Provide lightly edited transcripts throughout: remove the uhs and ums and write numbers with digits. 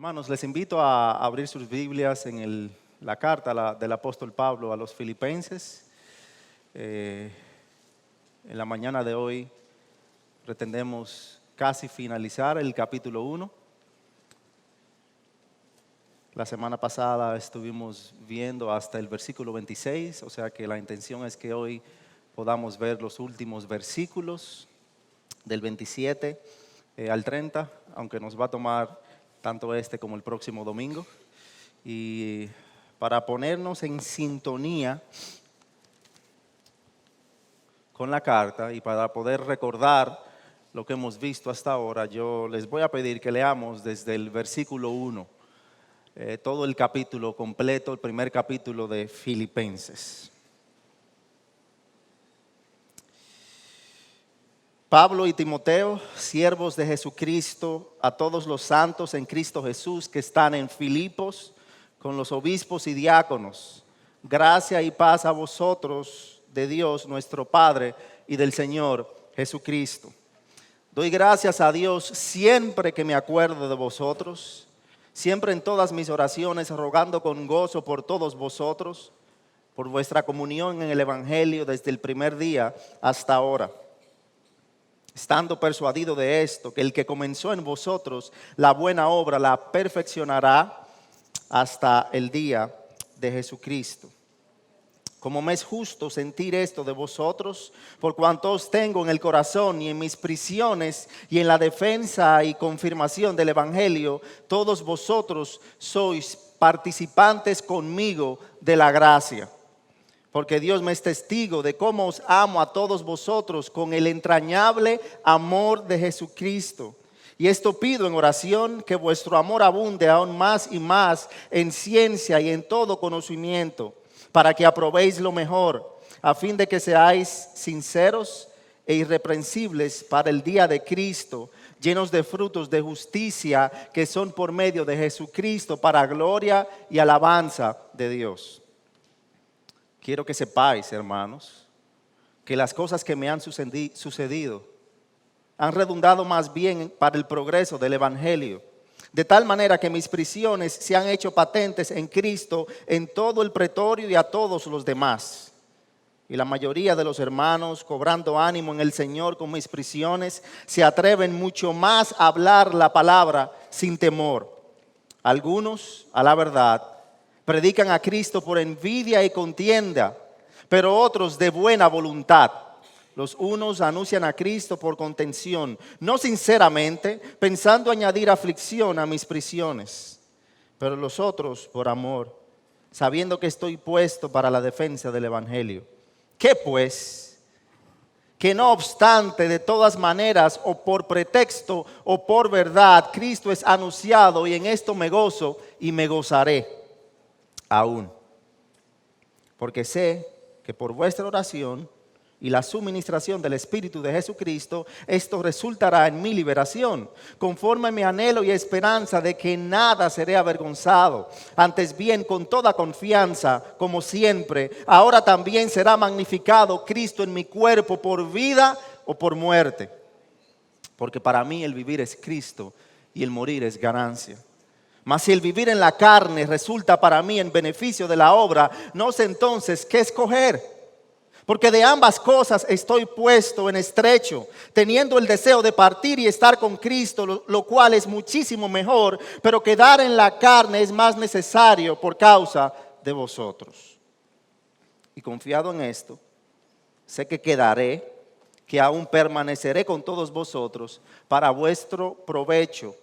Hermanos, les invito a abrir sus Biblias en la carta del apóstol Pablo a los Filipenses. En la mañana de hoy pretendemos casi finalizar el capítulo 1. La semana pasada estuvimos viendo hasta el versículo 26, o sea que la intención es que hoy podamos ver los últimos versículos del 27 al 30, aunque nos va a tomar tanto este como el próximo domingo. Y para ponernos en sintonía con la carta y para poder recordar lo que hemos visto hasta ahora, yo les voy a pedir que leamos desde el versículo 1, todo el capítulo completo, el primer capítulo de Filipenses. Pablo y Timoteo, siervos de Jesucristo, a todos los santos en Cristo Jesús que están en Filipos, con los obispos y diáconos, gracia y paz a vosotros de Dios nuestro Padre y del Señor Jesucristo. Doy gracias a Dios siempre que me acuerdo de vosotros, siempre en todas mis oraciones, rogando con gozo por todos vosotros, por vuestra comunión en el Evangelio desde el primer día hasta ahora. Estando persuadido de esto, que el que comenzó en vosotros la buena obra la perfeccionará hasta el día de Jesucristo. Como me es justo sentir esto de vosotros, por cuanto os tengo en el corazón y en mis prisiones y en la defensa y confirmación del Evangelio, todos vosotros sois participantes conmigo de la gracia. Porque Dios me es testigo de cómo os amo a todos vosotros con el entrañable amor de Jesucristo. Y esto pido en oración, que vuestro amor abunde aún más y más en ciencia y en todo conocimiento, para que aprobéis lo mejor, a fin de que seáis sinceros e irreprensibles para el día de Cristo, llenos de frutos de justicia que son por medio de Jesucristo, para gloria y alabanza de Dios. Quiero que sepáis, hermanos, que las cosas que me han sucedido han redundado más bien para el progreso del Evangelio, de tal manera que mis prisiones se han hecho patentes en Cristo en todo el pretorio y a todos los demás. Y la mayoría de los hermanos, cobrando ánimo en el Señor con mis prisiones, se atreven mucho más a hablar la palabra sin temor. Algunos, a la verdad, predican a Cristo por envidia y contienda, pero otros de buena voluntad. Los unos anuncian a Cristo por contención, no sinceramente, pensando añadir aflicción a mis prisiones, pero los otros por amor, sabiendo que estoy puesto para la defensa del Evangelio. ¿Qué pues? Que no obstante, de todas maneras, o por pretexto o por verdad, Cristo es anunciado, y en esto me gozo y me gozaré aún, porque sé que por vuestra oración y la suministración del Espíritu de Jesucristo, esto resultará en mi liberación, conforme a mi anhelo y esperanza de que nada seré avergonzado, antes bien con toda confianza, como siempre, ahora también será magnificado Cristo en mi cuerpo, por vida o por muerte, porque para mí el vivir es Cristo y el morir es ganancia. Mas si el vivir en la carne resulta para mí en beneficio de la obra, no sé entonces qué escoger. Porque de ambas cosas estoy puesto en estrecho, teniendo el deseo de partir y estar con Cristo, lo cual es muchísimo mejor, pero quedar en la carne es más necesario por causa de vosotros. Y confiado en esto, sé que quedaré, que aún permaneceré con todos vosotros para vuestro provecho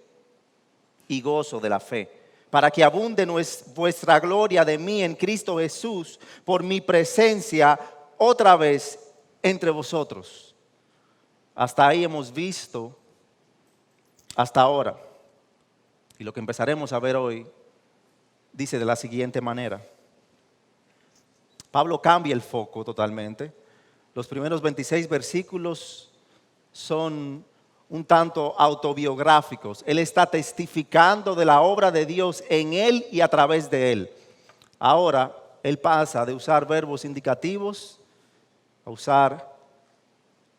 y gozo de la fe, para que abunde vuestra gloria de mí en Cristo Jesús por mi presencia otra vez entre vosotros. Hasta ahí hemos visto hasta ahora. Y lo que empezaremos a ver hoy dice de la siguiente manera. Pablo cambia el foco totalmente. Los primeros 26 versículos son un tanto autobiográficos. Él está testificando de la obra de Dios en él y a través de él. Ahora, él pasa de usar verbos indicativos a usar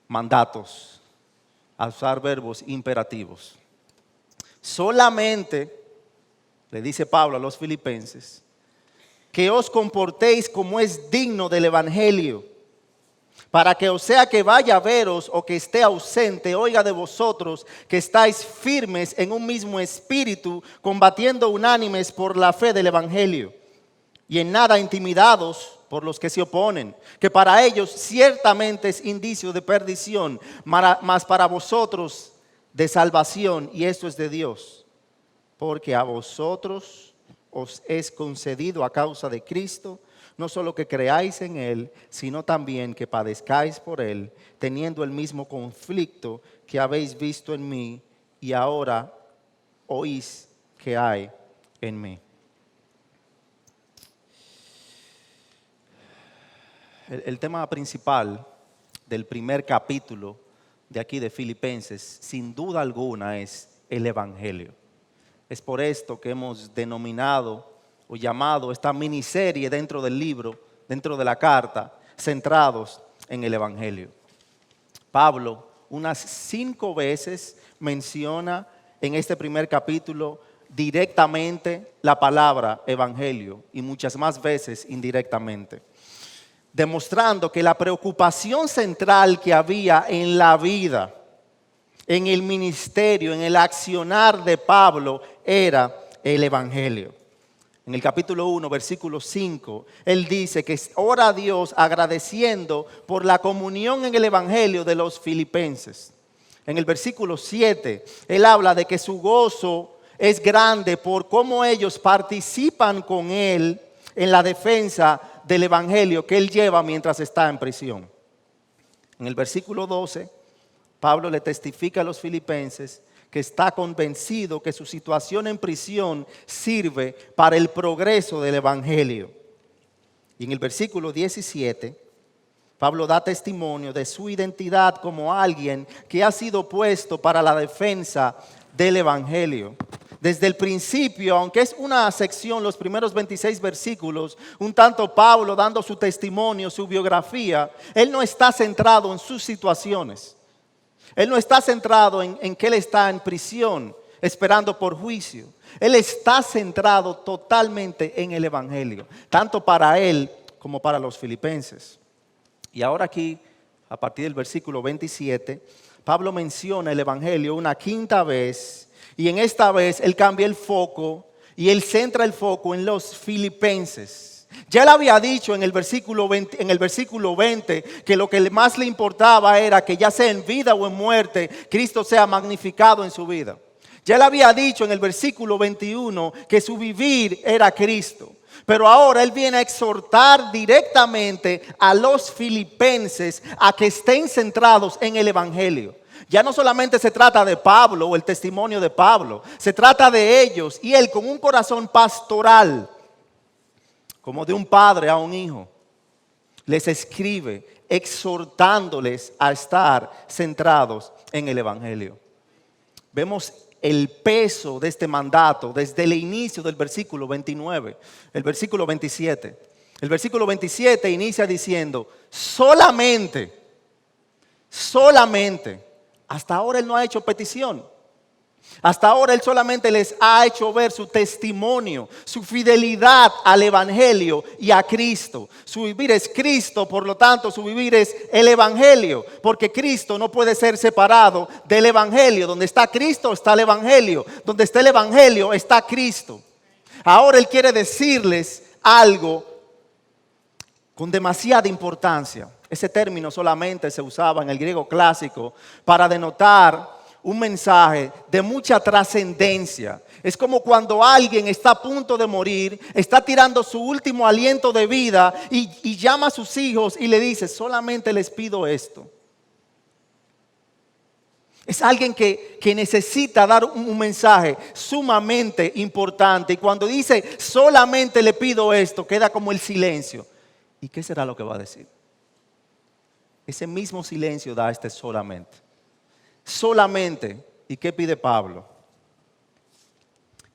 mandatos, a usar verbos imperativos. Solamente le dice Pablo a los filipenses, que os comportéis como es digno del evangelio, para que o sea que vaya a veros o que esté ausente, oiga de vosotros que estáis firmes en un mismo espíritu, combatiendo unánimes por la fe del evangelio, y en nada intimidados por los que se oponen, que para ellos ciertamente es indicio de perdición, mas para vosotros de salvación, y esto es de Dios, porque a vosotros os es concedido a causa de Cristo, no solo que creáis en Él, sino también que padezcáis por Él, teniendo el mismo conflicto que habéis visto en mí y ahora oís que hay en mí. El tema principal del primer capítulo de aquí de Filipenses, sin duda alguna, es el Evangelio. Es por esto que hemos denominado o llamado esta miniserie dentro del libro, dentro de la carta, centrados en el Evangelio. Pablo unas 5 veces menciona en este primer capítulo directamente la palabra Evangelio y muchas más veces indirectamente, demostrando que la preocupación central que había en la vida, en el ministerio, en el accionar de Pablo, era el Evangelio. En el capítulo 1, versículo 5, él dice que ora a Dios agradeciendo por la comunión en el Evangelio de los filipenses. En el versículo 7, él habla de que su gozo es grande por cómo ellos participan con él en la defensa del Evangelio que él lleva mientras está en prisión. En el versículo 12, Pablo le testifica a los filipenses que está convencido que su situación en prisión sirve para el progreso del Evangelio. Y en el versículo 17, Pablo da testimonio de su identidad como alguien que ha sido puesto para la defensa del Evangelio. Desde el principio, aunque es una sección, los primeros 26 versículos, un tanto Pablo dando su testimonio, su biografía, él no está centrado en sus situaciones. Él no está centrado en que él está en prisión esperando por juicio. Él está centrado totalmente en el Evangelio, tanto para él como para los filipenses. Y ahora aquí, a partir del versículo 27, Pablo menciona el Evangelio una 5ª vez. Y en esta vez él cambia el foco y él centra el foco en los filipenses. Ya él había dicho en el versículo 20 que lo que más le importaba era que ya sea en vida o en muerte, Cristo sea magnificado en su vida. Ya él había dicho en el versículo 21 que su vivir era Cristo. Pero ahora él viene a exhortar directamente a los filipenses a que estén centrados en el Evangelio. Ya no solamente se trata de Pablo o el testimonio de Pablo, se trata de ellos y él con un corazón pastoral, como de un padre a un hijo, les escribe exhortándoles a estar centrados en el Evangelio. Vemos el peso de este mandato desde el inicio del versículo 29, el versículo 27. El versículo 27 inicia diciendo, solamente, hasta ahora él no ha hecho petición. Hasta ahora él solamente les ha hecho ver su testimonio, su fidelidad al Evangelio y a Cristo. Su vivir es Cristo, por lo tanto su vivir es el Evangelio, porque Cristo no puede ser separado del Evangelio. Donde está Cristo está el Evangelio, donde está el Evangelio está Cristo. Ahora él quiere decirles algo con demasiada importancia. Ese término solamente se usaba en el griego clásico para denotar un mensaje de mucha trascendencia. Es como cuando alguien está a punto de morir, está tirando su último aliento de vida y llama a sus hijos y le dice, solamente les pido esto. Es alguien que necesita dar un mensaje sumamente importante. Y cuando dice, solamente le pido esto, queda como el silencio. ¿Y qué será lo que va a decir? Ese mismo silencio da este solamente. Solamente, ¿y qué pide Pablo?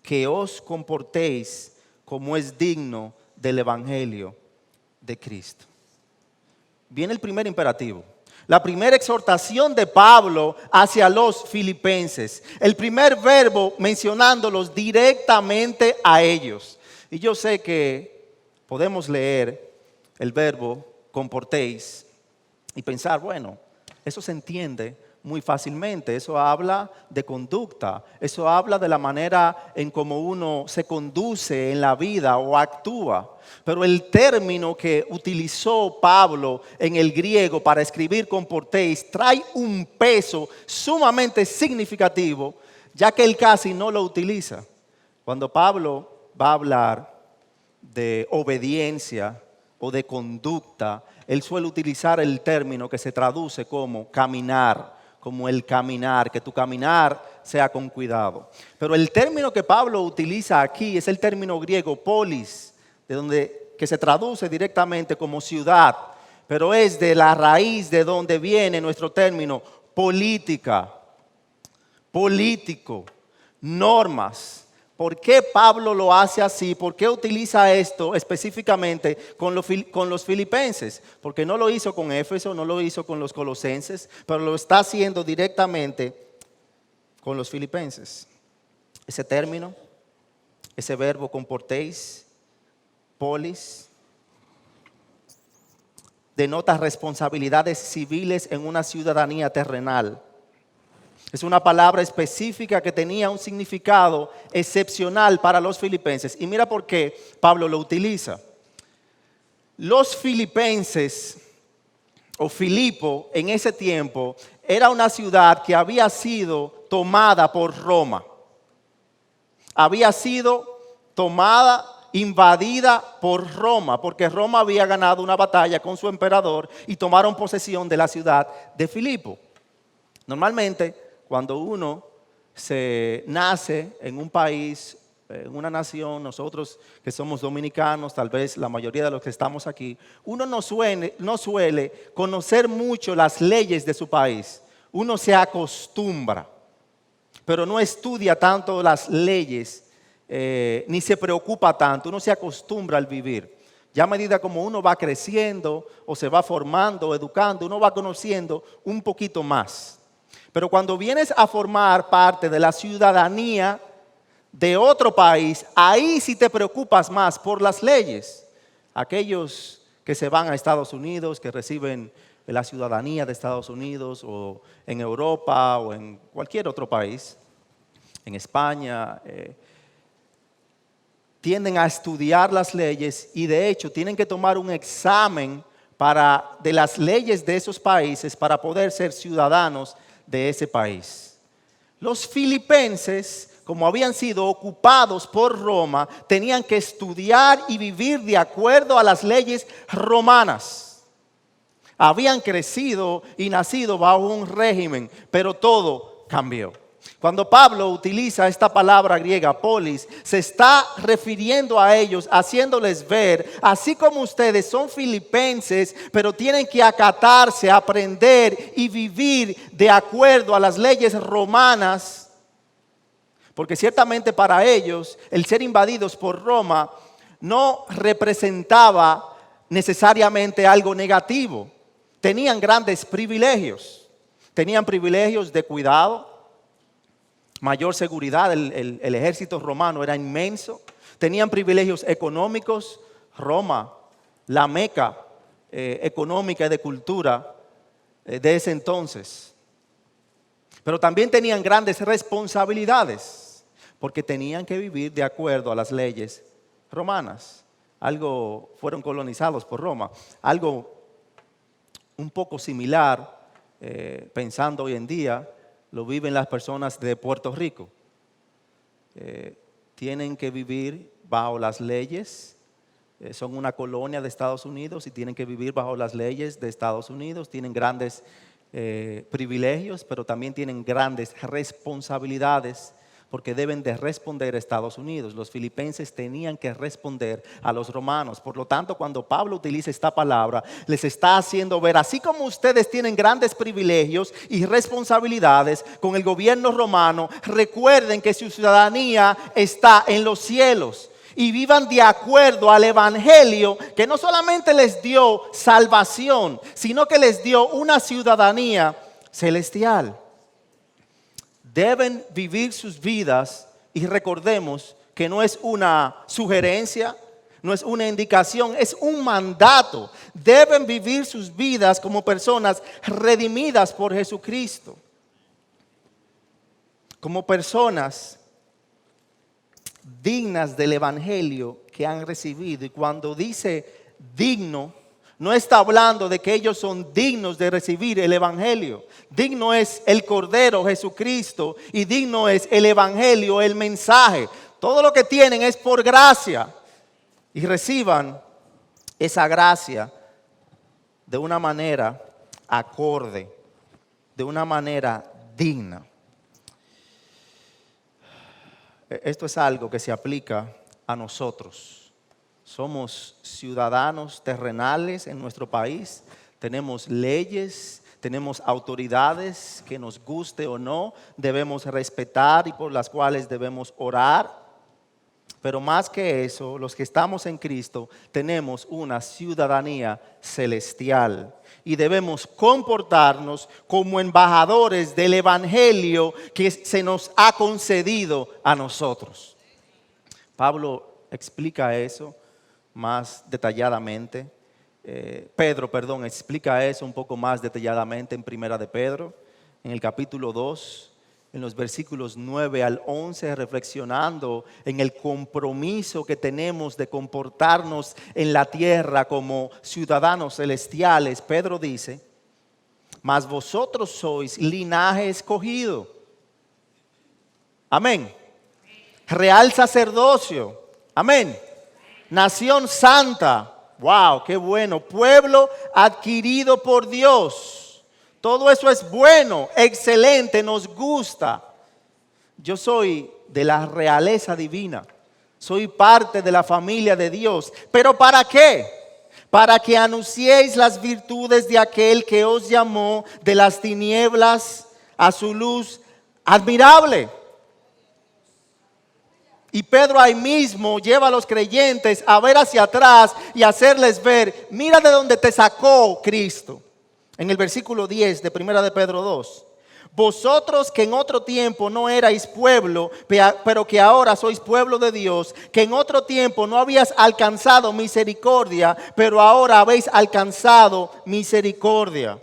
Que os comportéis como es digno del Evangelio de Cristo. Viene el primer imperativo. La primera exhortación de Pablo hacia los filipenses. El primer verbo mencionándolos directamente a ellos. Y yo sé que podemos leer el verbo comportéis y pensar, bueno, eso se entiende muy fácilmente. Eso habla de conducta. Eso habla de la manera en cómo uno se conduce en la vida o actúa. Pero el término que utilizó Pablo en el griego para escribir comportéis trae un peso sumamente significativo, ya que él casi no lo utiliza. Cuando Pablo va a hablar de obediencia o de conducta, él suele utilizar el término que se traduce como caminar, como el caminar, que tu caminar sea con cuidado. Pero el término que Pablo utiliza aquí es el término griego polis, que se traduce directamente como ciudad, pero es de la raíz de donde viene nuestro término política, político, normas. ¿Por qué Pablo lo hace así? ¿Por qué utiliza esto específicamente con los filipenses? Porque no lo hizo con Éfeso, no lo hizo con los colosenses, pero lo está haciendo directamente con los filipenses. Ese término, ese verbo comportéis, polis, denota responsabilidades civiles en una ciudadanía terrenal. Es una palabra específica que tenía un significado excepcional para los filipenses. Y mira por qué Pablo lo utiliza. Los filipenses o Filipo en ese tiempo era una ciudad que había sido tomada por Roma. Había sido tomada, invadida por Roma, porque Roma había ganado una batalla con su emperador y tomaron posesión de la ciudad de Filipo. Normalmente, cuando uno se nace en un país, en una nación, nosotros que somos dominicanos, tal vez la mayoría de los que estamos aquí, uno no suele conocer mucho las leyes de su país. Uno se acostumbra, pero no estudia tanto las leyes, ni se preocupa tanto. Uno se acostumbra al vivir. Ya a medida como uno va creciendo o se va formando, educando, uno va conociendo un poquito más. Pero cuando vienes a formar parte de la ciudadanía de otro país, ahí sí te preocupas más por las leyes. Aquellos que se van a Estados Unidos, que reciben la ciudadanía de Estados Unidos, o en Europa o en cualquier otro país, en España, tienden a estudiar las leyes y de hecho tienen que tomar un examen de las leyes de esos países para poder ser ciudadanos de ese país. Los filipenses, como habían sido ocupados por Roma, tenían que estudiar y vivir de acuerdo a las leyes romanas. Habían crecido y nacido bajo un régimen, pero todo cambió. Cuando Pablo utiliza esta palabra griega, polis, se está refiriendo a ellos, haciéndoles ver, así como ustedes son filipenses, pero tienen que acatarse, aprender y vivir de acuerdo a las leyes romanas, porque ciertamente para ellos el ser invadidos por Roma no representaba necesariamente algo negativo. Tenían grandes privilegios, tenían privilegios de cuidado, mayor seguridad. El ejército romano era inmenso. Tenían privilegios económicos. Roma, la meca económica y de cultura de ese entonces. Pero también tenían grandes responsabilidades, porque tenían que vivir de acuerdo a las leyes romanas. Fueron colonizados por Roma. Algo un poco similar, pensando hoy en día, lo viven las personas de Puerto Rico. Tienen que vivir bajo las leyes, son una colonia de Estados Unidos y tienen que vivir bajo las leyes de Estados Unidos. Tienen grandes privilegios, pero también tienen grandes responsabilidades, porque deben de responder a Estados Unidos. Los filipenses tenían que responder a los romanos. Por lo tanto, cuando Pablo utiliza esta palabra, les está haciendo ver, así como ustedes tienen grandes privilegios y responsabilidades con el gobierno romano, recuerden que su ciudadanía está en los cielos. y vivan de acuerdo al evangelio que no solamente les dio salvación, sino que les dio una ciudadanía celestial. Deben vivir sus vidas y recordemos que no es una sugerencia, no es una indicación, es un mandato. Deben vivir sus vidas como personas redimidas por Jesucristo. Como personas dignas del evangelio que han recibido. Y cuando dice digno, no está hablando de que ellos son dignos de recibir el evangelio. Digno es el Cordero Jesucristo y digno es el evangelio, el mensaje. Todo lo que tienen es por gracia y reciban esa gracia de una manera acorde, de una manera digna. Esto es algo que se aplica a nosotros. Somos ciudadanos terrenales en nuestro país. Tenemos leyes, tenemos autoridades que nos guste o no, debemos respetar y por las cuales debemos orar. Pero más que eso, los que estamos en Cristo tenemos una ciudadanía celestial y debemos comportarnos como embajadores del evangelio que se nos ha concedido a nosotros. Pablo explica eso más detalladamente. Pedro explica eso un poco más detalladamente en Primera de Pedro, en el capítulo 2. En los versículos 9 al 11, reflexionando en el compromiso que tenemos de comportarnos en la tierra como ciudadanos celestiales. Pedro dice, mas vosotros sois linaje escogido. Amén. Real sacerdocio. Amén. Nación santa. Wow, qué bueno. Pueblo adquirido por Dios. Todo eso es bueno, excelente, nos gusta. Yo soy de la realeza divina. Soy parte de la familia de Dios. ¿Pero para qué? Para que anunciéis las virtudes de aquel que os llamó de las tinieblas a su luz admirable. Y Pedro ahí mismo lleva a los creyentes a ver hacia atrás y hacerles ver, mira de dónde te sacó Cristo. En el versículo 10 de Primera de Pedro 2. Vosotros que en otro tiempo no erais pueblo, pero que ahora sois pueblo de Dios, que en otro tiempo no habías alcanzado misericordia, pero ahora habéis alcanzado misericordia.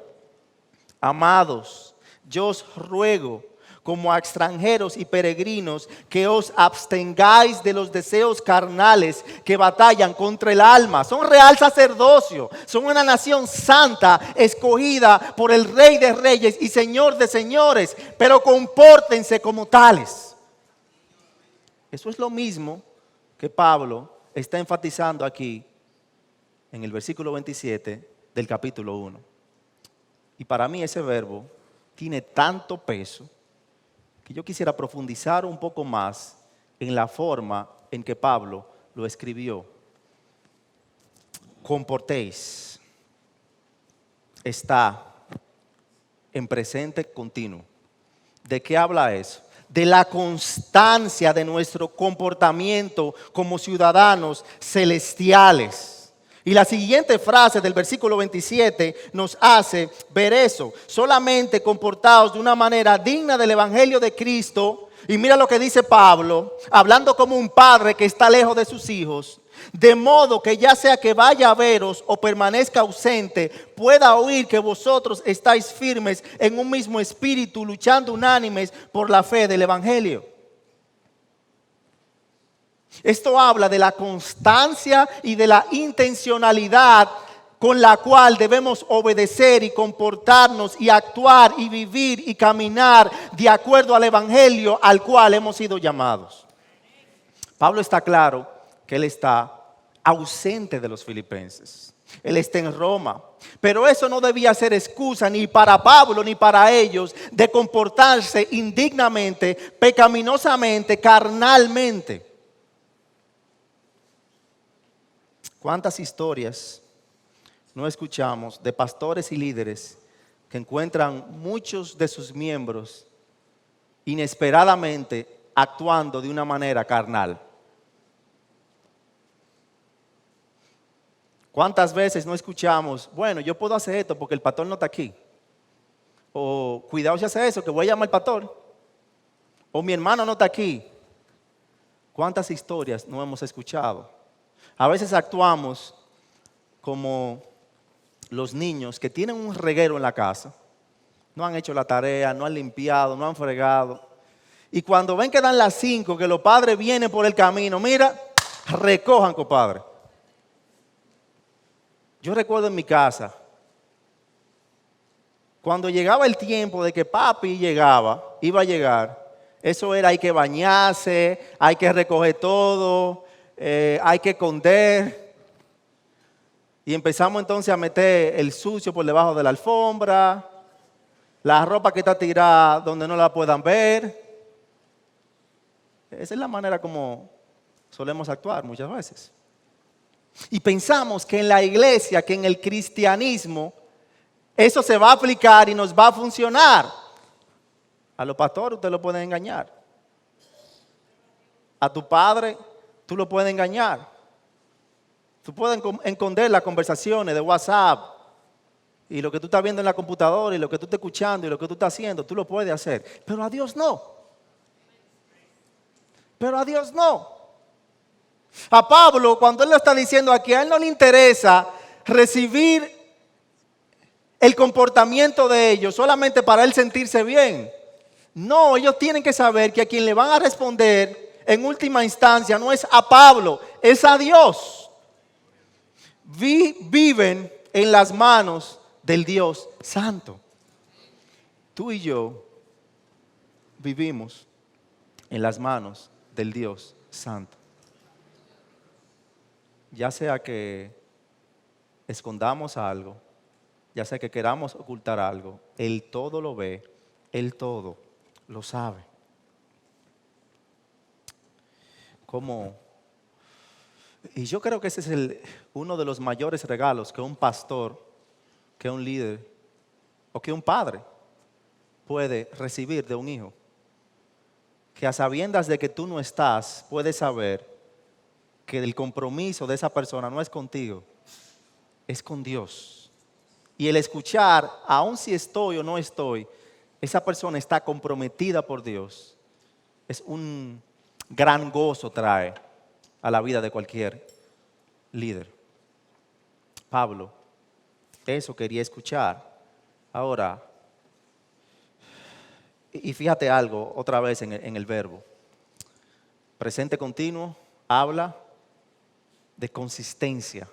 Amados, yo os ruego, como a extranjeros y peregrinos, que os abstengáis de los deseos carnales que batallan contra el alma. Son real sacerdocio, son una nación santa, escogida por el Rey de Reyes y Señor de Señores, pero compórtense como tales. Eso es lo mismo que Pablo está enfatizando aquí en el versículo 27 del capítulo 1. Y para mí ese verbo tiene tanto peso que yo quisiera profundizar un poco más en la forma en que Pablo lo escribió. Comportéis está en presente continuo. ¿De qué habla eso? De la constancia de nuestro comportamiento como ciudadanos celestiales. Y la siguiente frase del versículo 27 nos hace ver eso. Solamente comportaos de una manera digna del evangelio de Cristo. Y mira lo que dice Pablo, hablando como un padre que está lejos de sus hijos. De modo que ya sea que vaya a veros o permanezca ausente, pueda oír que vosotros estáis firmes en un mismo espíritu, luchando unánimes por la fe del evangelio. Esto habla de la constancia y de la intencionalidad con la cual debemos obedecer y comportarnos y actuar y vivir y caminar de acuerdo al evangelio al cual hemos sido llamados. Pablo está claro que él está ausente de los filipenses. Él está en Roma. Pero eso no debía ser excusa ni para Pablo ni para ellos de comportarse indignamente, pecaminosamente, carnalmente. ¿Cuántas historias no escuchamos de pastores y líderes que encuentran muchos de sus miembros inesperadamente actuando de una manera carnal? ¿Cuántas veces no escuchamos, bueno, yo puedo hacer esto porque el pastor no está aquí? O cuidado si hace eso, que voy a llamar al pastor. O mi hermano no está aquí. ¿Cuántas historias no hemos escuchado? A veces actuamos como los niños que tienen un reguero en la casa. No han hecho la tarea, no han limpiado, no han fregado. Y cuando ven que dan las 5, que los padres vienen por el camino, mira, recojan, compadre. Yo recuerdo en mi casa, cuando llegaba el tiempo de que papi iba a llegar, eso era hay que bañarse, hay que recoger todo, hay que esconder. Y empezamos entonces a meter el sucio por debajo de la alfombra, la ropa que está tirada donde no la puedan ver. Esa es la manera como solemos actuar muchas veces. Y pensamos que en la iglesia, que en el cristianismo, eso se va a aplicar y nos va a funcionar. A los pastores usted lo puede engañar. A tu padre tú lo puedes engañar. Tú puedes esconder las conversaciones de WhatsApp y lo que tú estás viendo en la computadora y lo que tú estás escuchando y lo que tú estás haciendo, tú lo puedes hacer. Pero a Dios no. Pero a Dios no. A Pablo, cuando él lo está diciendo aquí, a él no le interesa recibir el comportamiento de ellos solamente para él sentirse bien. No, ellos tienen que saber que a quien le van a responder en última instancia no es a Pablo, es a Dios. Viven en las manos del Dios Santo. Tú y yo vivimos en las manos del Dios Santo. Ya sea que escondamos algo, ya sea que queramos ocultar algo, Él todo lo ve, Él todo lo sabe. Y yo creo que ese es uno de los mayores regalos que un pastor, que un líder o que un padre puede recibir de un hijo. Que a sabiendas de que tú no estás, puedes saber que el compromiso de esa persona no es contigo, es con Dios. Y el escuchar, aun si estoy o no estoy, esa persona está comprometida por Dios. Es un gran gozo trae a la vida de cualquier líder. Pablo, eso quería escuchar. Ahora, y fíjate algo otra vez en el verbo. Presente continuo, habla de consistencia,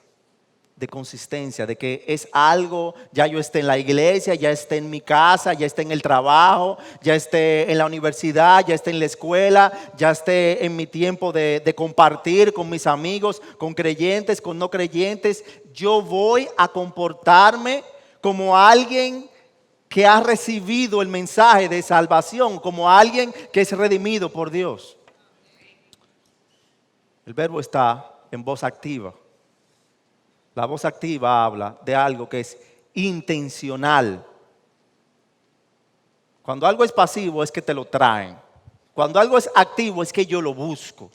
de que es algo, ya yo esté en la iglesia, ya esté en mi casa, ya esté en el trabajo, ya esté en la universidad, ya esté en la escuela, ya esté en mi tiempo de compartir con mis amigos, con creyentes, con no creyentes. Yo voy a comportarme como alguien que ha recibido el mensaje de salvación, como alguien que es redimido por Dios. El verbo está en voz activa. La voz activa habla de algo que es intencional. Cuando algo es pasivo es que te lo traen. Cuando algo es activo es que yo lo busco.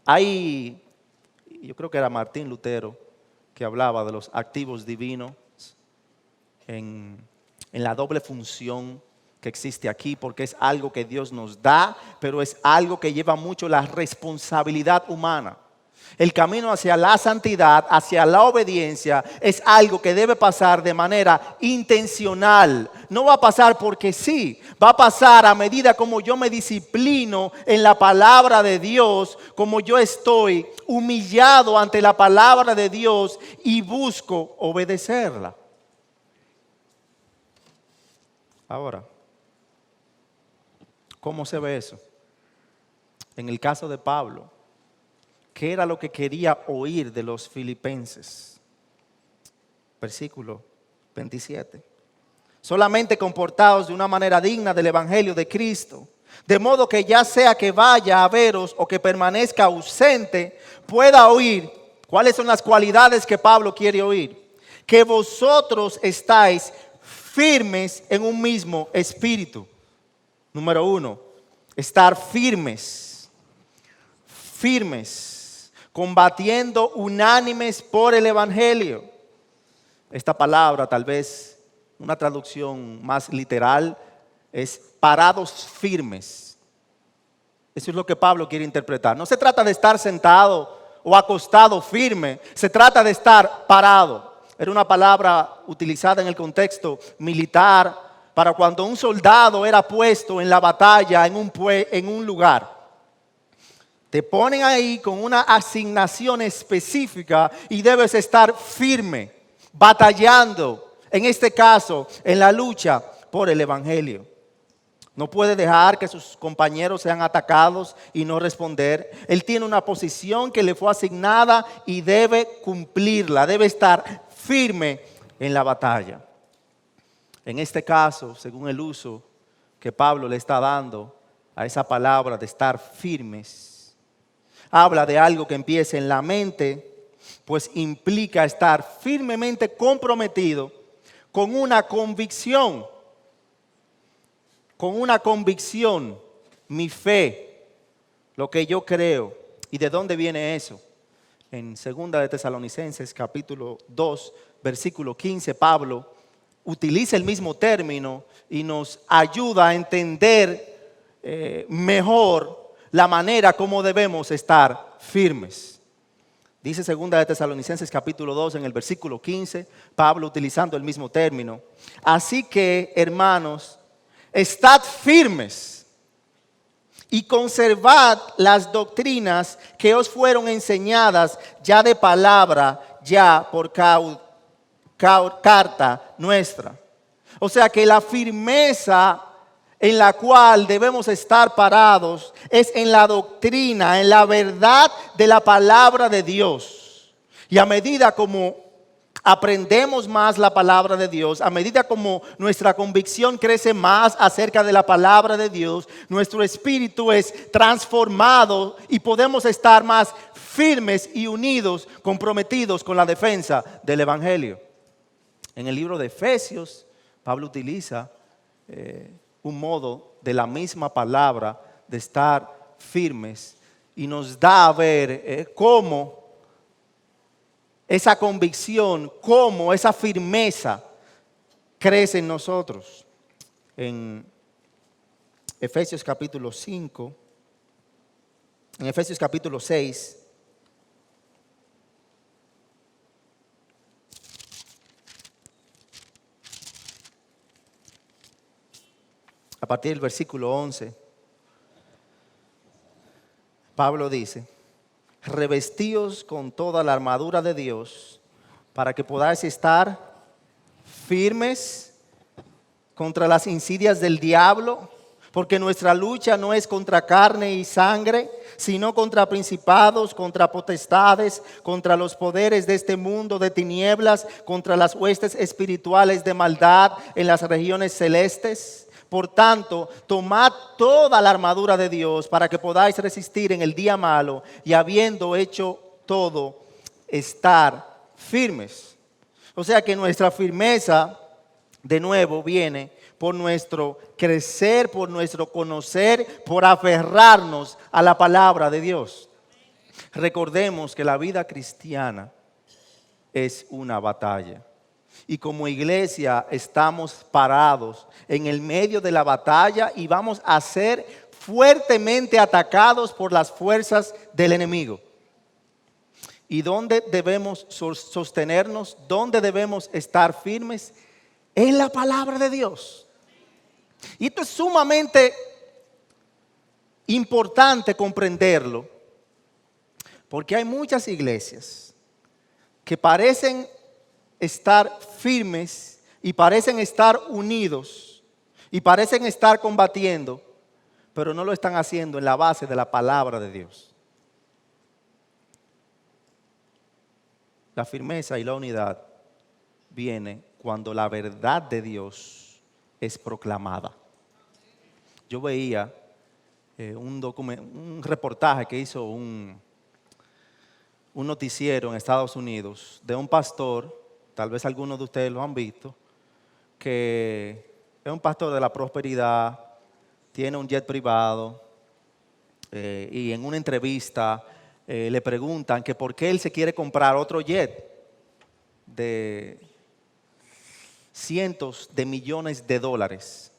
Yo creo que era Martín Lutero que hablaba de los activos divinos en la doble función que existe aquí, porque es algo que Dios nos da, pero es algo que lleva mucho la responsabilidad humana. El camino hacia la santidad, hacia la obediencia, es algo que debe pasar de manera intencional. No va a pasar porque sí, va a pasar a medida como yo me disciplino en la palabra de Dios, como yo estoy humillado ante la palabra de Dios y busco obedecerla. Ahora, ¿cómo se ve eso? En el caso de Pablo, ¿qué era lo que quería oír de los filipenses? Versículo 27. Solamente comportaos de una manera digna del evangelio de Cristo, de modo que ya sea que vaya a veros o que permanezca ausente, pueda oír. ¿Cuáles son las cualidades que Pablo quiere oír? Que vosotros estáis firmes en un mismo espíritu. Número 1, estar firmes. Firmes. combatiendo unánimes por el Evangelio. Esta palabra, tal vez una traducción más literal, es parados firmes. Eso es lo que Pablo quiere interpretar. No se trata de estar sentado o acostado firme, se trata de estar parado. Era una palabra utilizada en el contexto militar para cuando un soldado era puesto en la batalla en un lugar. Te ponen ahí con una asignación específica y debes estar firme, batallando, en este caso, en la lucha por el Evangelio. No puede dejar que sus compañeros sean atacados y no responder. Él tiene una posición que le fue asignada y debe cumplirla, debe estar firme en la batalla. En este caso, según el uso que Pablo le está dando a esa palabra de estar firmes, habla de algo que empieza en la mente, pues implica estar firmemente comprometido con una convicción. Con una convicción, mi fe, lo que yo creo. ¿Y de dónde viene eso? En 2 de Tesalonicenses capítulo 2, versículo 15, Pablo utiliza el mismo término y nos ayuda a entender mejor la manera como debemos estar firmes. Dice 2 de Tesalonicenses capítulo 2 en el versículo 15, Pablo utilizando el mismo término. Así que, hermanos, estad firmes y conservad las doctrinas que os fueron enseñadas ya de palabra, ya por carta nuestra. O sea que la firmeza en la cual debemos estar parados es en la doctrina, en la verdad de la palabra de Dios. Y a medida como aprendemos más la palabra de Dios, a medida como nuestra convicción crece más acerca de la palabra de Dios, nuestro espíritu es transformado y podemos estar más firmes y unidos, comprometidos con la defensa del Evangelio. En el libro de Efesios, Pablo utiliza un modo de la misma palabra de estar firmes y nos da a ver cómo esa convicción, cómo esa firmeza crece en nosotros. En Efesios capítulo 5, en Efesios capítulo 6, a partir del versículo 11, Pablo dice: revestíos con toda la armadura de Dios para que podáis estar firmes contra las insidias del diablo, porque nuestra lucha no es contra carne y sangre, sino contra principados, contra potestades, contra los poderes de este mundo de tinieblas, contra las huestes espirituales de maldad en las regiones celestes. Por tanto, tomad toda la armadura de Dios para que podáis resistir en el día malo y habiendo hecho todo, estar firmes. O sea que nuestra firmeza, de nuevo, viene por nuestro crecer, por nuestro conocer, por aferrarnos a la palabra de Dios. Recordemos que la vida cristiana es una batalla. Y como iglesia estamos parados en el medio de la batalla y vamos a ser fuertemente atacados por las fuerzas del enemigo. ¿Y dónde debemos sostenernos? ¿Dónde debemos estar firmes? En la palabra de Dios. Y esto es sumamente importante comprenderlo, porque hay muchas iglesias que parecen estar firmes y parecen estar unidos y parecen estar combatiendo, pero no lo están haciendo en la base de la palabra de Dios. La firmeza y la unidad viene cuando la verdad de Dios es proclamada. Yo veía un reportaje que hizo un noticiero en Estados Unidos de un pastor. Tal vez algunos de ustedes lo han visto, que es un pastor de la prosperidad, tiene un jet privado y en una entrevista le preguntan que por qué él se quiere comprar otro jet de cientos de millones de dólares.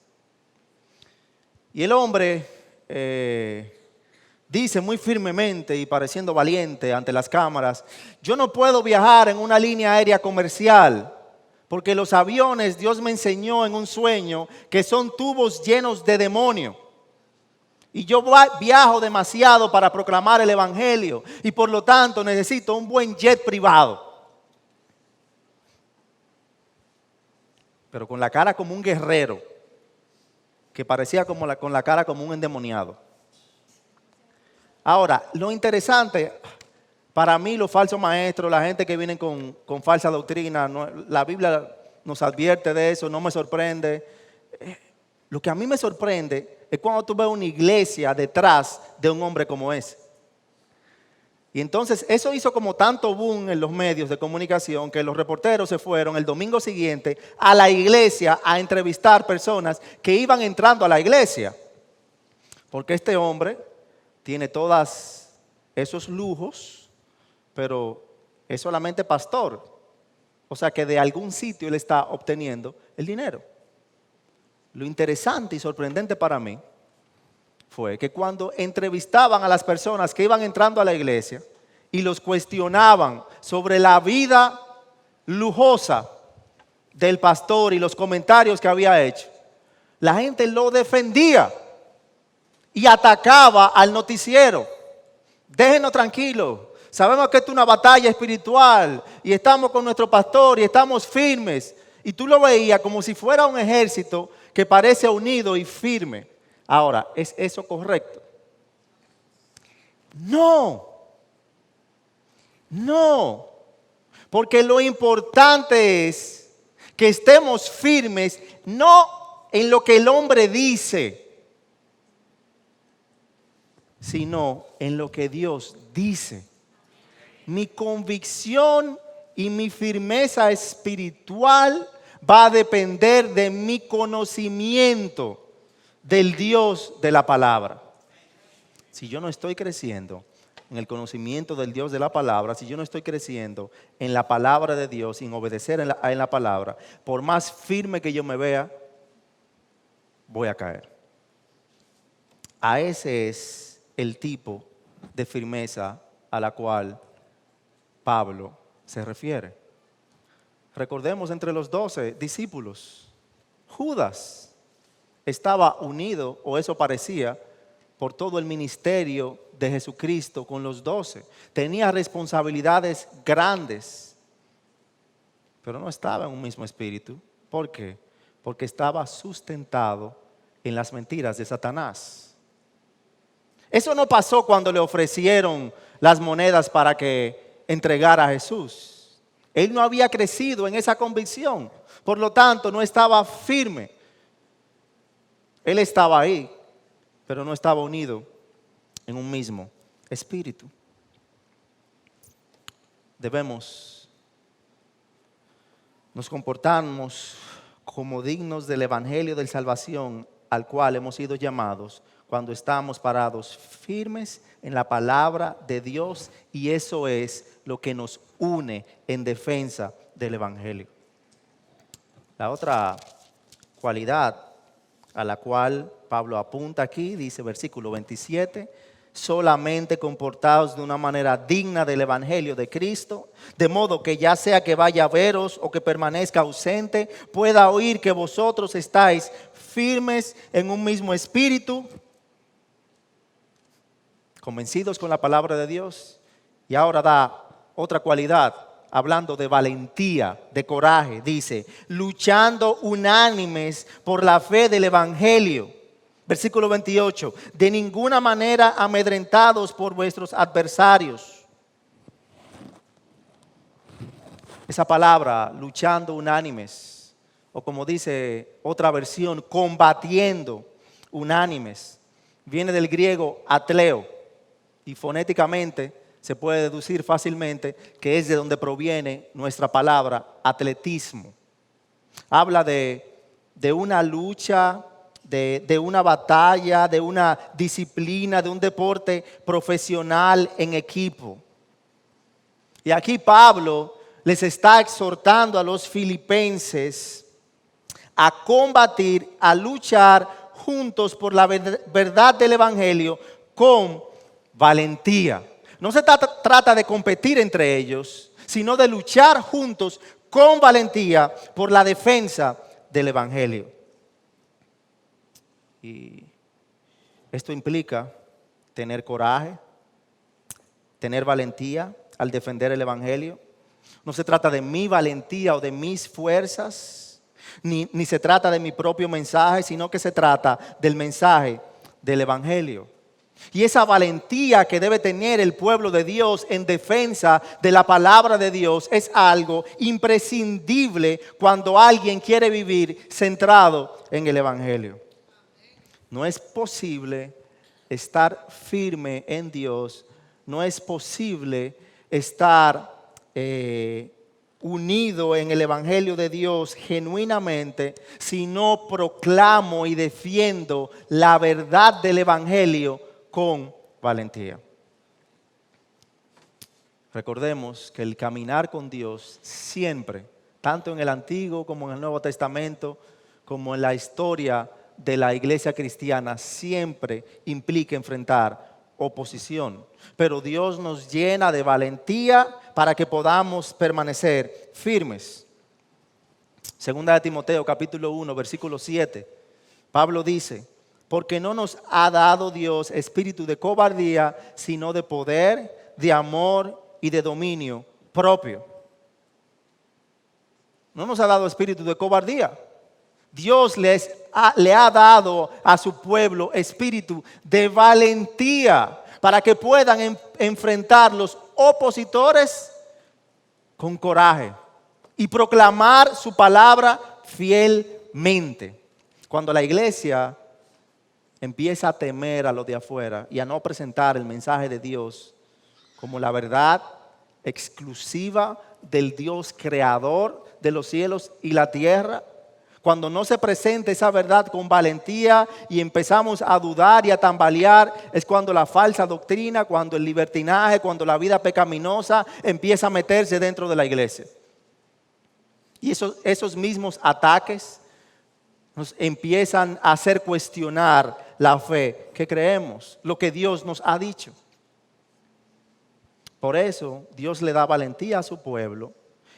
Y el hombre dice muy firmemente y pareciendo valiente ante las cámaras: yo no puedo viajar en una línea aérea comercial, porque los aviones, Dios me enseñó en un sueño, que son tubos llenos de demonio. Y yo viajo demasiado para proclamar el evangelio, y por lo tanto necesito un buen jet privado. Pero con la cara como un guerrero, que parecía con la cara como un endemoniado. Ahora, lo interesante, para mí los falsos maestros, la gente que viene con falsa doctrina, la Biblia nos advierte de eso, no me sorprende. Lo que a mí me sorprende es cuando tú ves una iglesia detrás de un hombre como ese. Y entonces eso hizo como tanto boom en los medios de comunicación que los reporteros se fueron el domingo siguiente a la iglesia a entrevistar personas que iban entrando a la iglesia. Porque este hombre tiene todos esos lujos, pero es solamente pastor. O sea que de algún sitio él está obteniendo el dinero. Lo interesante y sorprendente para mí fue que cuando entrevistaban a las personas que iban entrando a la iglesia y los cuestionaban sobre la vida lujosa del pastor y los comentarios que había hecho, la gente lo defendía y atacaba al noticiero. Déjenos tranquilos, sabemos que esto es una batalla espiritual y estamos con nuestro pastor y estamos firmes. Y tú lo veías como si fuera un ejército que parece unido y firme. Ahora, ¿es eso correcto? No, porque lo importante es que estemos firmes, no en lo que el hombre dice, sino en lo que Dios dice. Mi convicción y mi firmeza espiritual va a depender de mi conocimiento del Dios de la palabra. Si yo no estoy creciendo en el conocimiento del Dios de la palabra, si yo no estoy creciendo en la palabra de Dios, sin obedecer en la palabra, por más firme que yo me vea, voy a caer. A ese es el tipo de firmeza a la cual Pablo se refiere. Recordemos, entre los 12 discípulos, Judas estaba unido, o eso parecía, por todo el ministerio de Jesucristo con los 12. Tenía responsabilidades grandes, pero no estaba en un mismo espíritu. ¿Por qué? Porque estaba sustentado en las mentiras de Satanás. Eso no pasó cuando le ofrecieron las monedas para que entregara a Jesús. Él no había crecido en esa convicción, por lo tanto no estaba firme. Él estaba ahí, pero no estaba unido en un mismo espíritu. Nos comportamos como dignos del evangelio de salvación al cual hemos sido llamados cuando estamos parados firmes en la palabra de Dios, y eso es lo que nos une en defensa del evangelio. La otra cualidad a la cual Pablo apunta aquí, dice versículo 27, solamente comportados de una manera digna del evangelio de Cristo, de modo que ya sea que vaya a veros o que permanezca ausente, pueda oír que vosotros estáis firmes en un mismo espíritu, convencidos con la palabra de Dios. Y ahora da otra cualidad, hablando de valentía, de coraje, dice, luchando unánimes por la fe del evangelio. Versículo 28, de ninguna manera amedrentados por vuestros adversarios. Esa palabra, luchando unánimes, o como dice otra versión, combatiendo unánimes, viene del griego atleo, y fonéticamente se puede deducir fácilmente que es de donde proviene nuestra palabra atletismo. Habla de una lucha de una batalla, de una disciplina, de un deporte profesional en equipo. Y aquí Pablo les está exhortando a los filipenses a combatir, a luchar juntos por la verdad del Evangelio con valentía. No se trata de competir entre ellos, sino de luchar juntos con valentía por la defensa del Evangelio. Y esto implica tener coraje, tener valentía al defender el Evangelio. No se trata de mi valentía o de mis fuerzas, ni se trata de mi propio mensaje, sino que se trata del mensaje del Evangelio. Y esa valentía que debe tener el pueblo de Dios en defensa de la palabra de Dios es algo imprescindible cuando alguien quiere vivir centrado en el Evangelio. No es posible estar firme en Dios, no es posible estar unido en el Evangelio de Dios genuinamente si no proclamo y defiendo la verdad del Evangelio con valentía. Recordemos que el caminar con Dios siempre, tanto en el Antiguo como en el Nuevo Testamento, como en la historia de la iglesia cristiana, siempre implica enfrentar oposición. Pero Dios nos llena de valentía para que podamos permanecer firmes. Segunda de Timoteo capítulo 1 versículo 7, Pablo dice: porque no nos ha dado Dios espíritu de cobardía, sino de poder, de amor y de dominio propio. No nos ha dado espíritu de cobardía. Dios le ha dado a su pueblo espíritu de valentía para que puedan enfrentar los opositores con coraje y proclamar su palabra fielmente. Cuando la iglesia empieza a temer a lo de afuera y a no presentar el mensaje de Dios como la verdad exclusiva del Dios creador de los cielos y la tierra, cuando no se presenta esa verdad con valentía y empezamos a dudar y a tambalear, es cuando la falsa doctrina, cuando el libertinaje, cuando la vida pecaminosa empieza a meterse dentro de la iglesia. Y esos mismos ataques nos empiezan a hacer cuestionar la fe que creemos, lo que Dios nos ha dicho. Por eso Dios le da valentía a su pueblo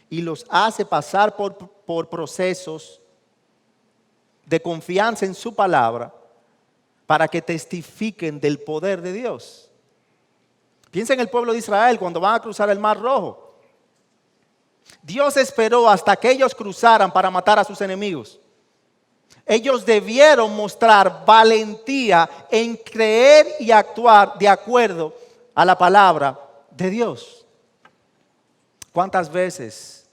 y los hace pasar por procesos de confianza en su palabra para que testifiquen del poder de Dios. Piensa en el pueblo de Israel cuando van a cruzar el Mar Rojo. Dios esperó hasta que ellos cruzaran para matar a sus enemigos. Ellos debieron mostrar valentía en creer y actuar de acuerdo a la palabra de Dios. ¿Cuántas veces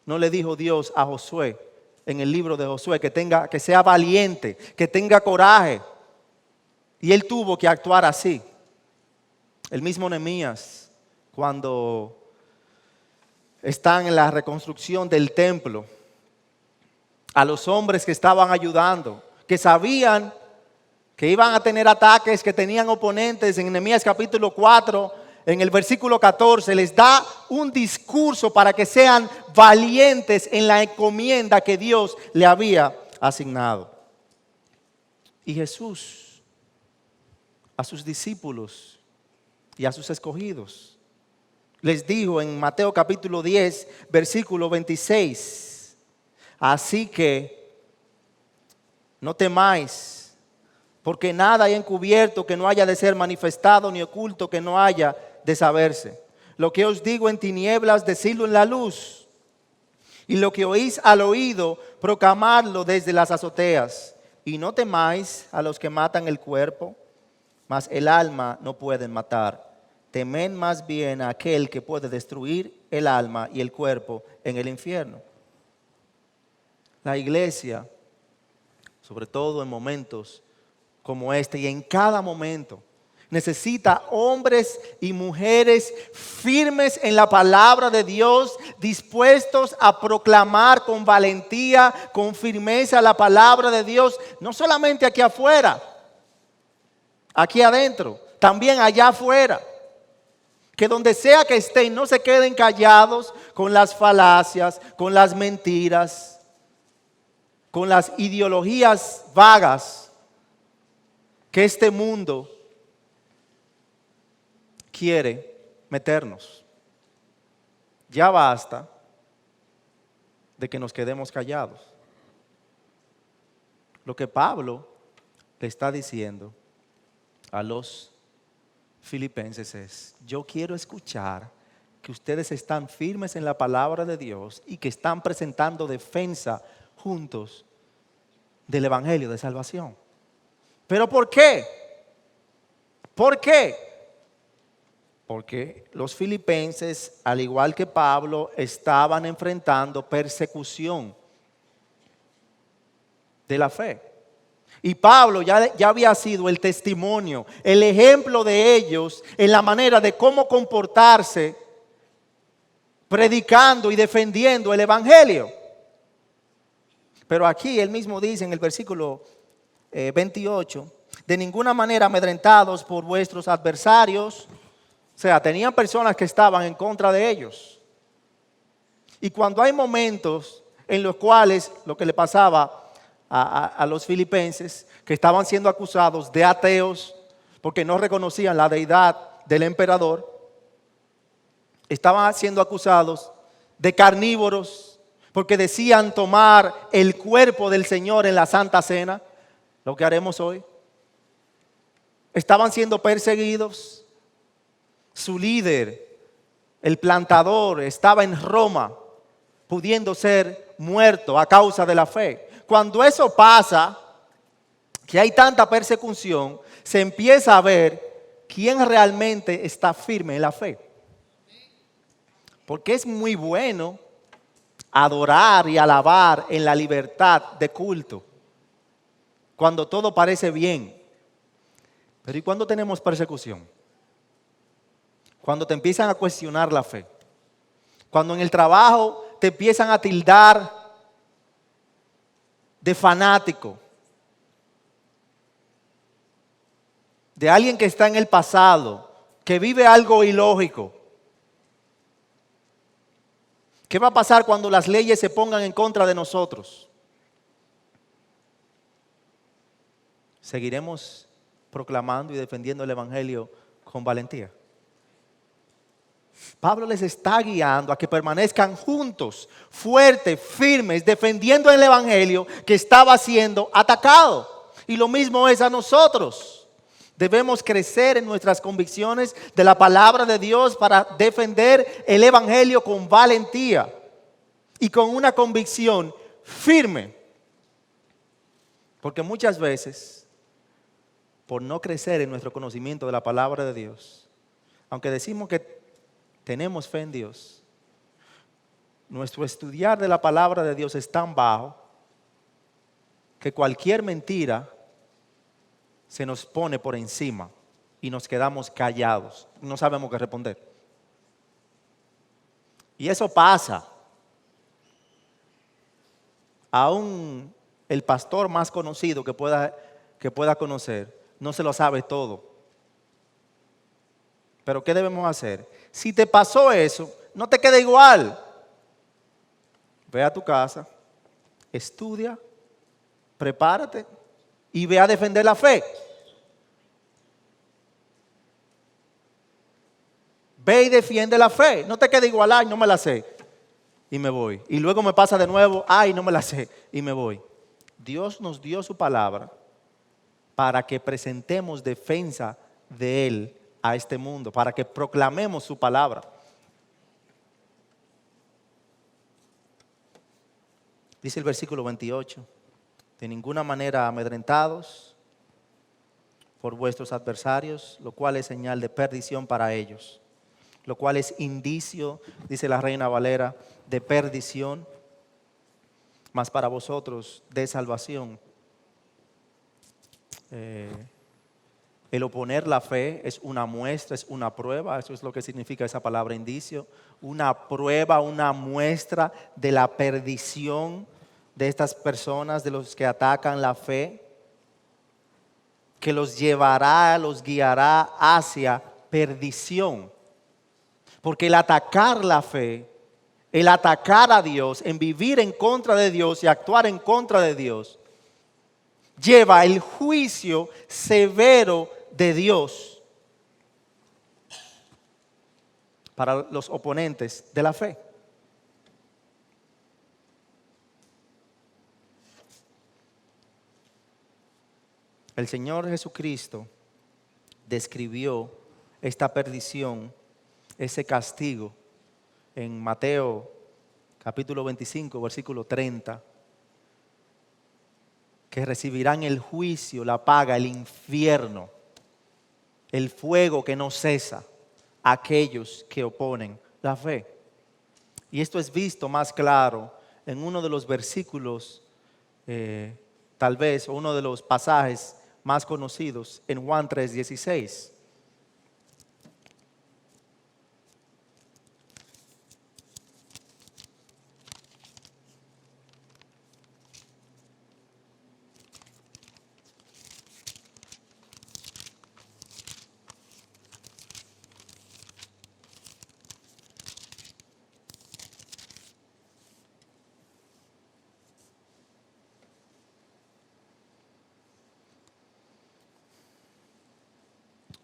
no le dijo Dios a Josué en el libro de Josué que sea valiente, que tenga coraje? Y él tuvo que actuar así. El mismo Nehemías, cuando están en la reconstrucción del templo, a los hombres que estaban ayudando, que sabían que iban a tener ataques, que tenían oponentes, en Nehemías capítulo 4, en el versículo 14, les da un discurso para que sean valientes en la encomienda que Dios le había asignado. Y Jesús a sus discípulos y a sus escogidos les dijo en Mateo capítulo 10, versículo 26, así que no temáis, porque nada hay encubierto que no haya de ser manifestado, ni oculto que no haya de saberse. Lo que os digo en tinieblas, decidlo en la luz, y lo que oís al oído, proclamadlo desde las azoteas. Y no temáis a los que matan el cuerpo, mas el alma no pueden matar. Temed más bien a aquel que puede destruir el alma y el cuerpo en el infierno. La iglesia, sobre todo en momentos como este y en cada momento, necesita hombres y mujeres firmes en la palabra de Dios, dispuestos a proclamar con valentía, con firmeza la palabra de Dios, no solamente aquí afuera, aquí adentro, también allá afuera. Que donde sea que estén, no se queden callados con las falacias, con las mentiras, con las ideologías vagas que este mundo quiere meternos. Ya basta de que nos quedemos callados. Lo que Pablo le está diciendo a los filipenses es: yo quiero escuchar que ustedes están firmes en la palabra de Dios y que están presentando defensa juntos del evangelio de salvación. ¿Pero por qué? ¿Por qué? Porque los filipenses, al igual que Pablo, estaban enfrentando persecución de la fe. Y Pablo ya había sido el testimonio, el ejemplo de ellos en la manera de cómo comportarse predicando y defendiendo el evangelio. Pero aquí él mismo dice en el versículo 28, de ninguna manera amedrentados por vuestros adversarios. O sea, tenían personas que estaban en contra de ellos. Y cuando hay momentos en los cuales lo que le pasaba a los filipenses, que estaban siendo acusados de ateos porque no reconocían la deidad del emperador, estaban siendo acusados de carnívoros porque decían tomar el cuerpo del Señor en la Santa Cena, lo que haremos hoy. Estaban siendo perseguidos. Su líder, el plantador, estaba en Roma, pudiendo ser muerto a causa de la fe. Cuando eso pasa, que hay tanta persecución, se empieza a ver quién realmente está firme en la fe. Porque es muy bueno adorar y alabar en la libertad de culto, cuando todo parece bien. Pero ¿y cuando tenemos persecución? Cuando te empiezan a cuestionar la fe. Cuando en el trabajo te empiezan a tildar de fanático, de alguien que está en el pasado, que vive algo ilógico. ¿Qué va a pasar cuando las leyes se pongan en contra de nosotros? ¿Seguiremos proclamando y defendiendo el evangelio con valentía? Pablo les está guiando a que permanezcan juntos, fuertes, firmes, defendiendo el evangelio que estaba siendo atacado. Y lo mismo es a nosotros. Debemos crecer en nuestras convicciones de la palabra de Dios para defender el evangelio con valentía y con una convicción firme. Porque muchas veces, por no crecer en nuestro conocimiento de la palabra de Dios, aunque decimos que tenemos fe en Dios, nuestro estudiar de la palabra de Dios es tan bajo que cualquier mentira se nos pone por encima y nos quedamos callados, no sabemos qué responder. Y eso pasa. Aún el pastor más conocido que pueda conocer no se lo sabe todo. Pero ¿qué debemos hacer? Si te pasó eso, no te quede igual. Ve a tu casa, estudia, prepárate y ve a defender la fe. Ve y defiende la fe. No te quede igual, ay, no me la sé y me voy. Y luego me pasa de nuevo, ay, no me la sé y me voy. Dios nos dio su palabra para que presentemos defensa de Él a este mundo, para que proclamemos su palabra. Dice el versículo 28, de ninguna manera amedrentados por vuestros adversarios, lo cual es señal de perdición para ellos, lo cual es indicio, dice la Reina Valera, de perdición, mas para vosotros de salvación. El oponer la fe es una muestra, es una prueba. Eso es lo que significa esa palabra indicio. Una prueba, una muestra de la perdición de estas personas, de los que atacan la fe, que los llevará, los guiará hacia perdición. Porque el atacar la fe, el atacar a Dios, en vivir en contra de Dios y actuar en contra de Dios, lleva el juicio severo de Dios para los oponentes de la fe. El Señor Jesucristo describió esta perdición, ese castigo, en Mateo capítulo 25, versículo 30, que recibirán el juicio, la paga, el infierno, el fuego que no cesa, aquellos que oponen la fe. Y esto es visto más claro en uno de los versículos, tal vez, o uno de los pasajes más conocidos, en Juan 3:16.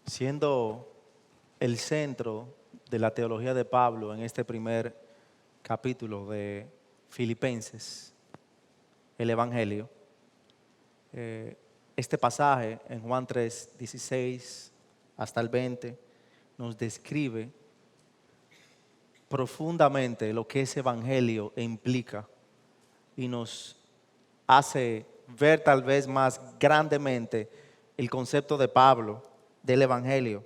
Siendo el centro de la teología de Pablo en este primer capítulo de Filipenses, el Evangelio, este pasaje en Juan 3:16 hasta el 20 nos describe profundamente lo que ese Evangelio implica y nos hace ver tal vez más grandemente el concepto de Pablo del Evangelio,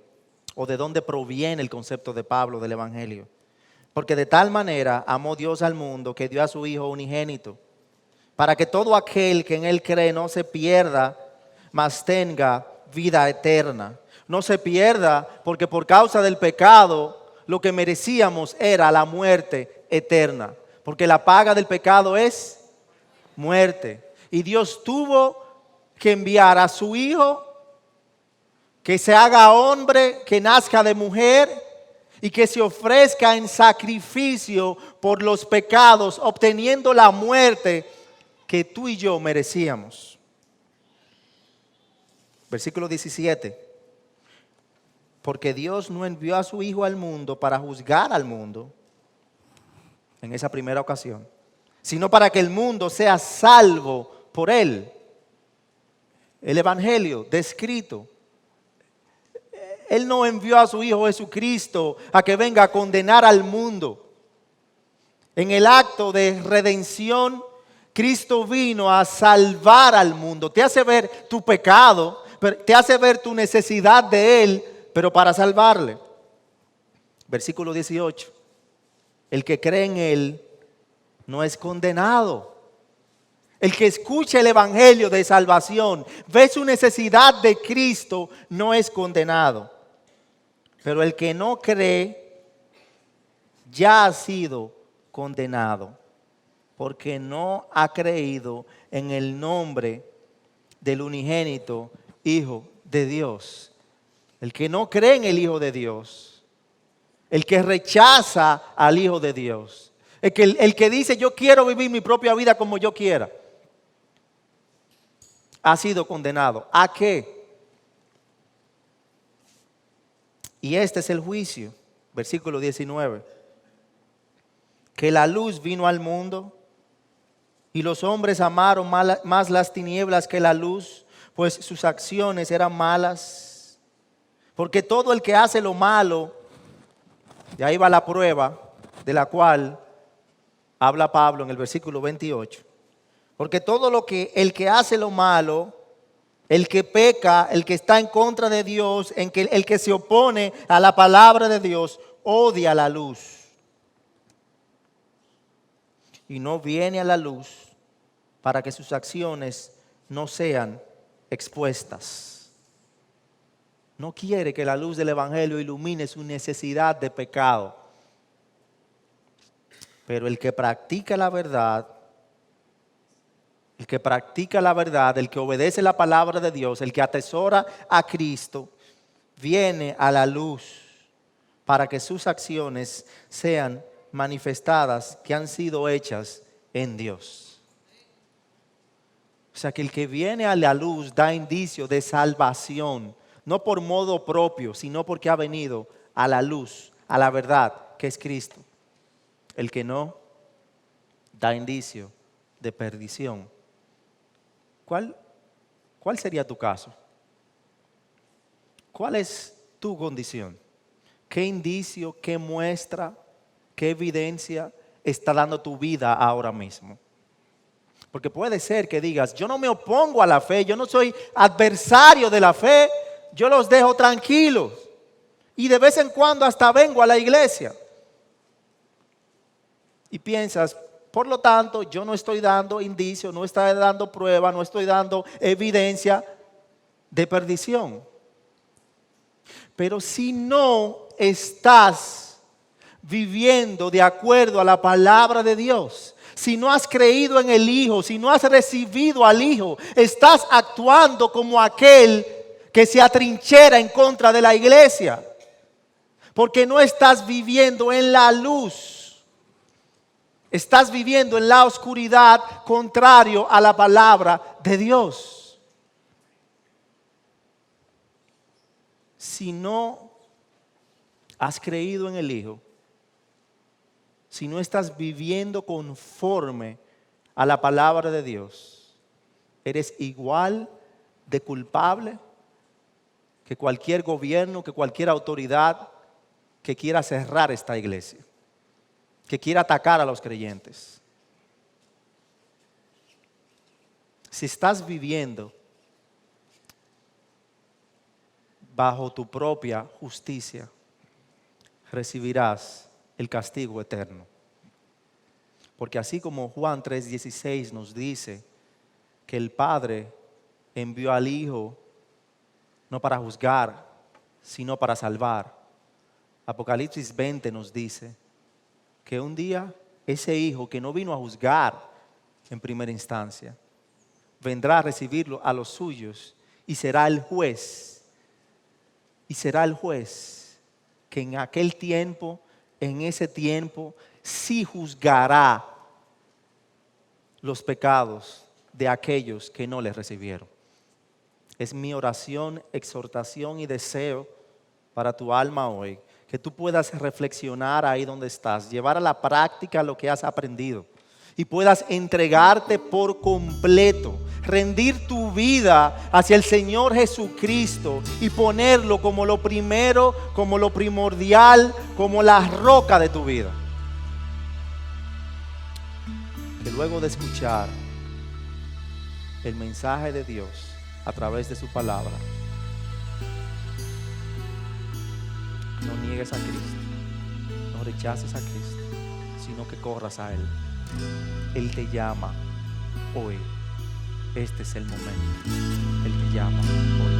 o de dónde proviene el concepto de Pablo del Evangelio. Porque de tal manera amó Dios al mundo que dio a su Hijo unigénito, para que todo aquel que en Él cree no se pierda, mas tenga vida eterna. No se pierda porque por causa del pecado lo que merecíamos era la muerte eterna. Porque la paga del pecado es muerte. Y Dios tuvo que enviar a su Hijo, que se haga hombre, que nazca de mujer y que se ofrezca en sacrificio por los pecados, obteniendo la muerte que tú y yo merecíamos. Versículo 17. Porque Dios no envió a su Hijo al mundo para juzgar al mundo en esa primera ocasión, sino para que el mundo sea salvo por Él. El Evangelio descrito. Él no envió a su Hijo Jesucristo a que venga a condenar al mundo. En el acto de redención, Cristo vino a salvar al mundo. Te hace ver tu pecado, te hace ver tu necesidad de Él, pero para salvarle. Versículo 18. El que cree en Él no es condenado. El que escucha el Evangelio de salvación, ve su necesidad de Cristo, no es condenado. Pero el que no cree ya ha sido condenado, porque no ha creído en el nombre del unigénito Hijo de Dios. El que no cree en el Hijo de Dios, el que rechaza al Hijo de Dios, el que dice yo quiero vivir mi propia vida como yo quiera, ha sido condenado. ¿A qué? Y este es el juicio, versículo 19. Que la luz vino al mundo y los hombres amaron más las tinieblas que la luz, pues sus acciones eran malas. Porque todo el que hace lo malo, y ahí va la prueba de la cual habla Pablo en el versículo 28. Porque todo el que hace lo malo, el que peca, el que está en contra de Dios, el que se opone a la palabra de Dios, odia la luz. Y no viene a la luz para que sus acciones no sean expuestas. No quiere que la luz del Evangelio ilumine su necesidad de pecado. Pero el que practica la verdad, el que practica la verdad, el que obedece la palabra de Dios, el que atesora a Cristo, viene a la luz para que sus acciones sean manifestadas, que han sido hechas en Dios. O sea que el que viene a la luz da indicio de salvación, no por modo propio, sino porque ha venido a la luz, a la verdad, que es Cristo. El que no, da indicio de perdición. ¿Cuál sería tu caso? ¿Cuál es tu condición? ¿Qué indicio, qué muestra, qué evidencia está dando tu vida ahora mismo? Porque puede ser que digas, yo no me opongo a la fe, yo no soy adversario de la fe, yo los dejo tranquilos y de vez en cuando hasta vengo a la iglesia. Y piensas, por lo tanto, yo no estoy dando indicio, no estoy dando prueba, no estoy dando evidencia de perdición. Pero si no estás viviendo de acuerdo a la palabra de Dios, si no has creído en el Hijo, si no has recibido al Hijo, estás actuando como aquel que se atrinchera en contra de la iglesia, porque no estás viviendo en la luz. Estás viviendo en la oscuridad, contrario a la palabra de Dios. Si no has creído en el Hijo, si no estás viviendo conforme a la palabra de Dios, eres igual de culpable que cualquier gobierno, que cualquier autoridad que quiera cerrar esta iglesia, que quiera atacar a los creyentes. Si estás viviendo bajo tu propia justicia, recibirás el castigo eterno. Porque así como Juan 3:16 nos dice que el Padre envió al Hijo no para juzgar, sino para salvar, Apocalipsis 20 nos dice que un día ese Hijo que no vino a juzgar en primera instancia, vendrá a recibirlo a los suyos y será el juez. Y será el juez que en aquel tiempo, en ese tiempo, sí juzgará los pecados de aquellos que no le recibieron. Es mi oración, exhortación y deseo para tu alma hoy, que tú puedas reflexionar ahí donde estás, llevar a la práctica lo que has aprendido y puedas entregarte por completo, rendir tu vida hacia el Señor Jesucristo y ponerlo como lo primero, como lo primordial, como la roca de tu vida. Que luego de escuchar el mensaje de Dios a través de su palabra, no niegues a Cristo, no rechaces a Cristo, sino que corras a Él. Él te llama hoy. Este es el momento. Él te llama hoy.